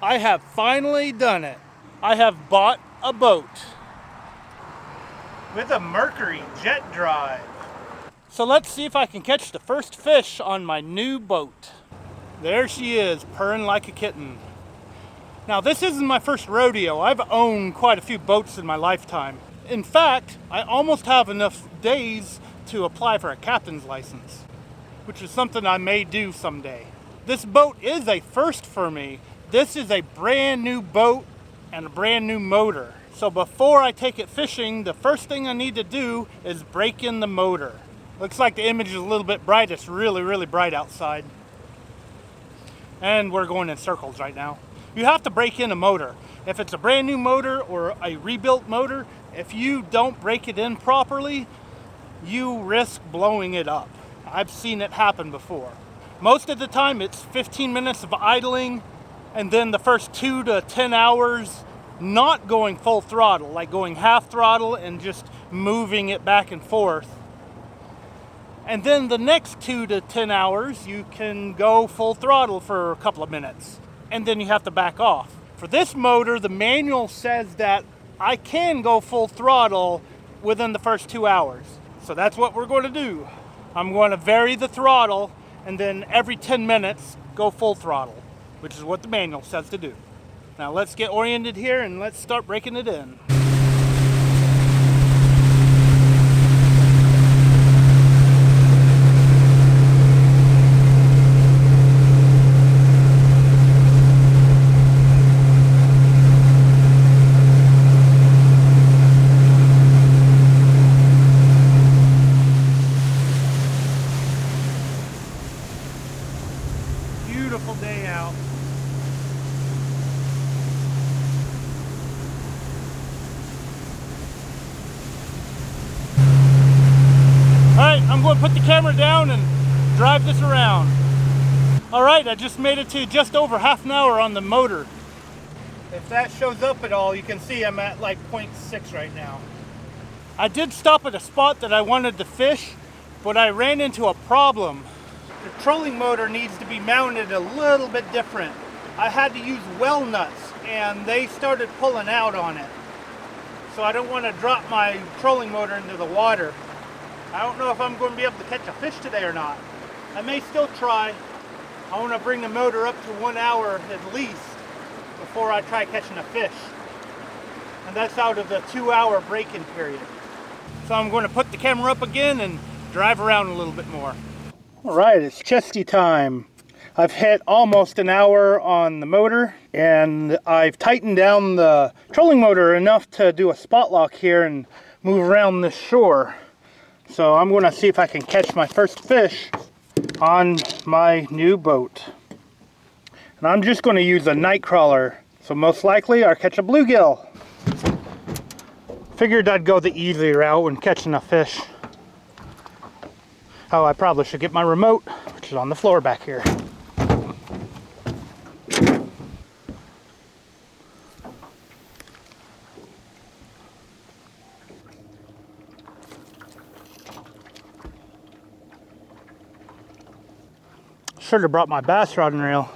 I have finally done it. I have bought a boat with a Mercury Jet drive. So let's see if I can catch the first fish on my new boat. There she is, purring like a kitten. Now this isn't my first rodeo. I've owned quite a few boats in my lifetime. In fact, I almost have enough days to apply for a captain's license, which is something I may do someday. This boat is a first for me. This is a brand new boat and a brand new motor. So before I take it fishing, the first thing I need to do is break in the motor. Looks like the image is a little bit bright. It's really, really bright outside. And we're going in circles right now. You have to break in a motor. If it's a brand new motor or a rebuilt motor, if you don't break it in properly, you risk blowing it up. I've seen it happen before. Most of the time it's 15 minutes of idling and then the first 2 to 10 hours not going full throttle, like going half throttle and just moving it back and forth. And then the next 2 to 10 hours you can go full throttle for a couple of minutes and then you have to back off. For this motor, the manual says that I can go full throttle within the first 2 hours. So that's what we're going to do. I'm going to vary the throttle and then every 10 minutes go full throttle, which is what the manual says to do. Now let's get oriented here and let's start breaking it in. Beautiful day out. Alright, I'm going to put the camera down and drive this around. Alright, I just made it to just over half an hour on the motor. If that shows up at all, you can see I'm at like 0.6 right now. I did stop at a spot that I wanted to fish, but I ran into a problem. The trolling motor needs to be mounted a little bit different. I had to use well nuts and they started pulling out on it. So I don't want to drop my trolling motor into the water. I don't know if I'm going to be able to catch a fish today or not. I may still try. I want to bring the motor up to 1 hour at least before I try catching a fish. And that's out of the 2-hour break-in period. So I'm going to put the camera up again and drive around a little bit more. Alright, it's chesty time. I've hit almost an hour on the motor and I've tightened down the trolling motor enough to do a spot lock here and move around this shore. So I'm going to see if I can catch my first fish on my new boat. And I'm just going to use a night crawler. So most likely I'll catch a bluegill. Figured I'd go the easy route when catching a fish. Oh, I probably should get my remote, which is on the floor back here. Should have brought my bass rod and reel.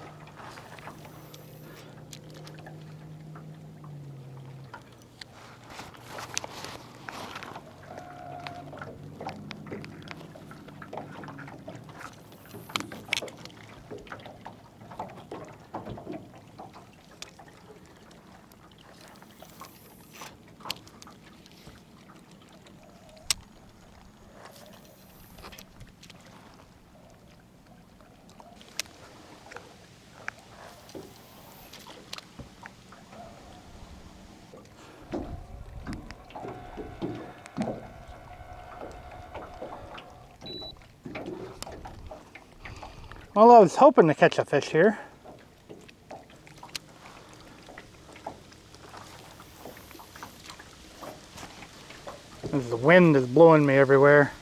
Well, I was hoping to catch a fish here. As the wind is blowing me everywhere.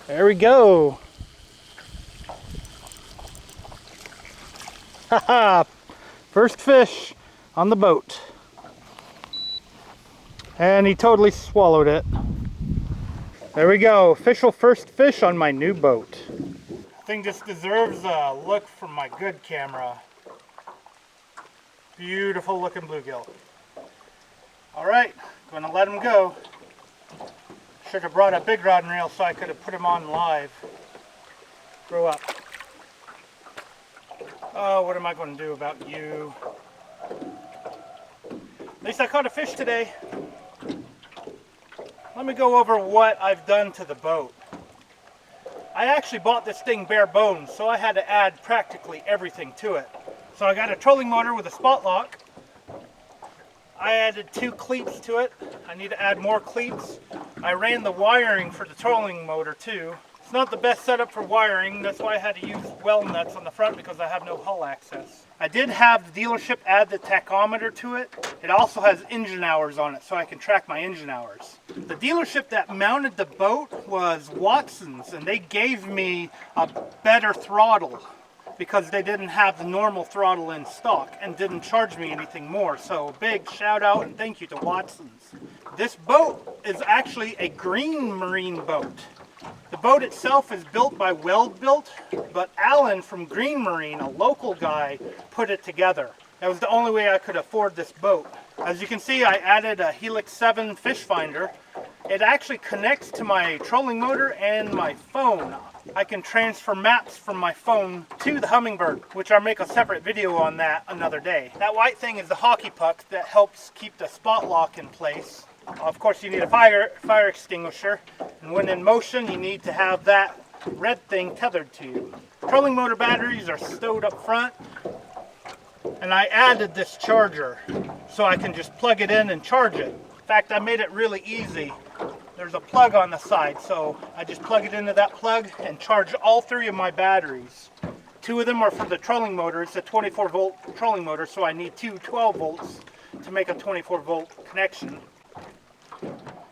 There we go. Haha! First fish on the boat. And he totally swallowed it. There we go. Official first fish on my new boat. Thing just deserves a look from my good camera. Beautiful looking bluegill. Alright, gonna let him go. Should have brought a big rod and reel so I could have put him on live. Grow up. Oh, what am I going to do about you? At least I caught a fish today. Let me go over what I've done to the boat. I actually bought this thing bare bones, so I had to add practically everything to it. So I got a trolling motor with a spot lock. I added 2 cleats to it. I need to add more cleats. I ran the wiring for the trolling motor too. It's not the best setup for wiring. That's why I had to use well nuts on the front because I have no hull access. I did have the dealership add the tachometer to it. It also has engine hours on it so I can track my engine hours. The dealership that mounted the boat was Watson's, and they gave me a better throttle because they didn't have the normal throttle in stock and didn't charge me anything more. So big shout out and thank you to Watson's. This boat is actually a green marine boat. The boat itself is built by Weld Built, but Alan from Green Marine, a local guy, put it together. That was the only way I could afford this boat. As you can see, I added a Helix 7 fish finder. It actually connects to my trolling motor and my phone. I can transfer maps from my phone to the Humminbird, which I'll make a separate video on that another day. That white thing is the hockey puck that helps keep the spot lock in place. Of course, you need a fire extinguisher, and when in motion, you need to have that red thing tethered to you. Trolling motor batteries are stowed up front, and I added this charger so I can just plug it in and charge it. In fact, I made it really easy. There's a plug on the side, so I just plug it into that plug and charge all 3 of my batteries. 2 of them are for the trolling motor. It's a 24 volt trolling motor, so I need 2 12 volts to make a 24 volt connection.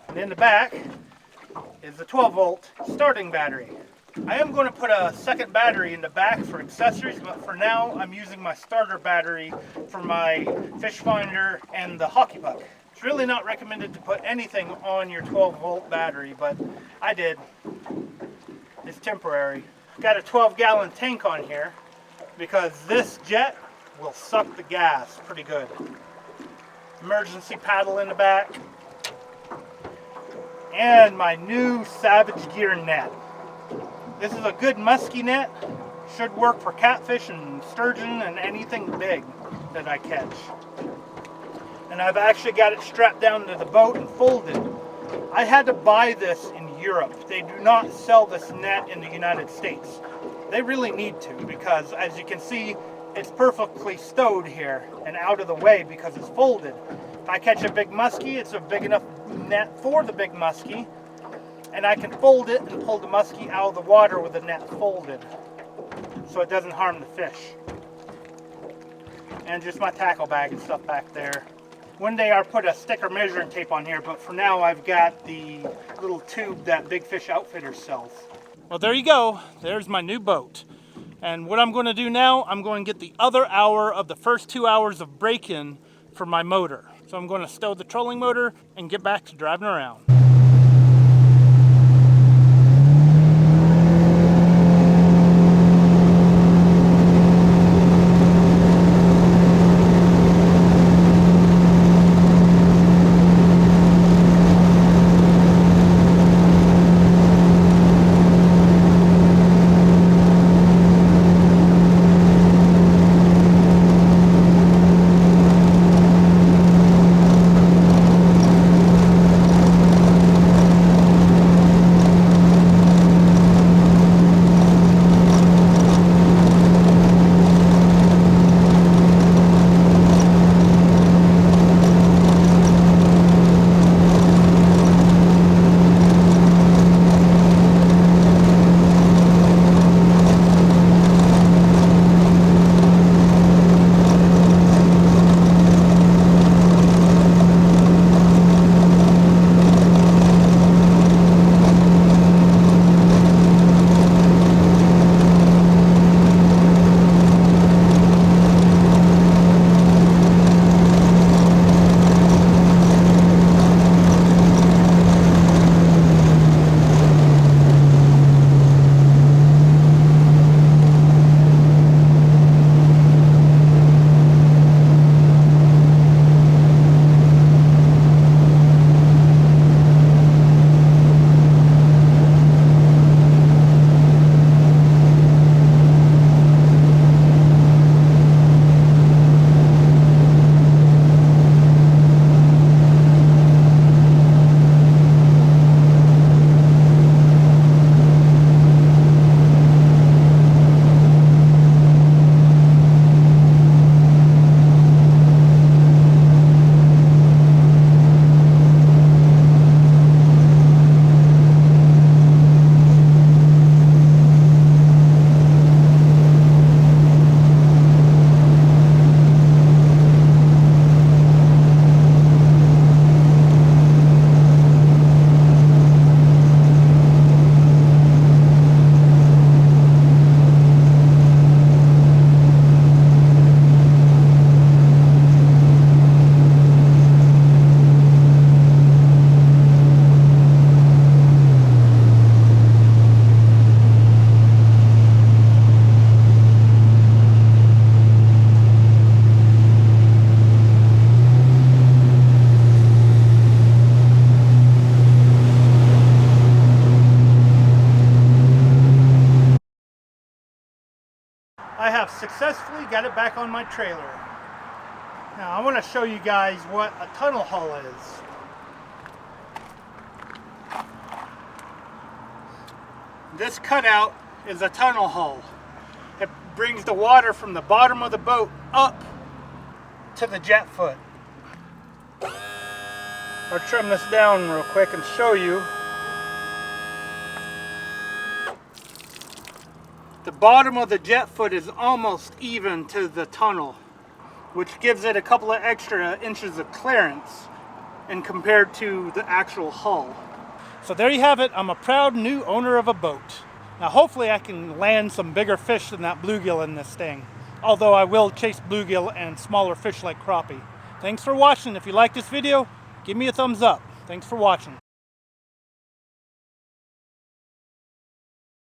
And in the back is the 12 volt starting battery. I am going to put a second battery in the back for accessories, but for now I'm using my starter battery for my fish finder and the hockey puck. It's really not recommended to put anything on your 12 volt battery, but I did. It's temporary. Got a 12-gallon tank on here because this jet will suck the gas pretty good. Emergency paddle in the back. And my new Savage Gear net. This is a good musky net. Should work for catfish and sturgeon and anything big that I catch. And I've actually got it strapped down to the boat and folded. I had to buy this in Europe. They do not sell this net in the United States. They really need to, because as you can see, it's perfectly stowed here and out of the way because it's folded. If I catch a big muskie, it's a big enough net for the big muskie, and I can fold it and pull the muskie out of the water with the net folded so it doesn't harm the fish. And just my tackle bag and stuff back there. One day I'll put a sticker measuring tape on here, but for now I've got the little tube that Big Fish Outfitters sells. Well, there you go. There's my new boat. And what I'm going to do now, I'm going to get the other hour of the first 2 hours of break-in for my motor. So I'm going to stow the trolling motor and get back to driving around. successfully got it back on my trailer. Now I want to show you guys what a tunnel hull is. This cutout is a tunnel hull. It brings the water from the bottom of the boat up to the jet foot. I'll trim this down real quick and show you. The bottom of the jet foot is almost even to the tunnel, which gives it a couple of extra inches of clearance and compared to the actual hull. So there you have it. I'm a proud new owner of a boat. Now hopefully I can land some bigger fish than that bluegill in this thing. Although I will chase bluegill and smaller fish like crappie. Thanks for watching. If you like this video, give me a thumbs up. Thanks for watching.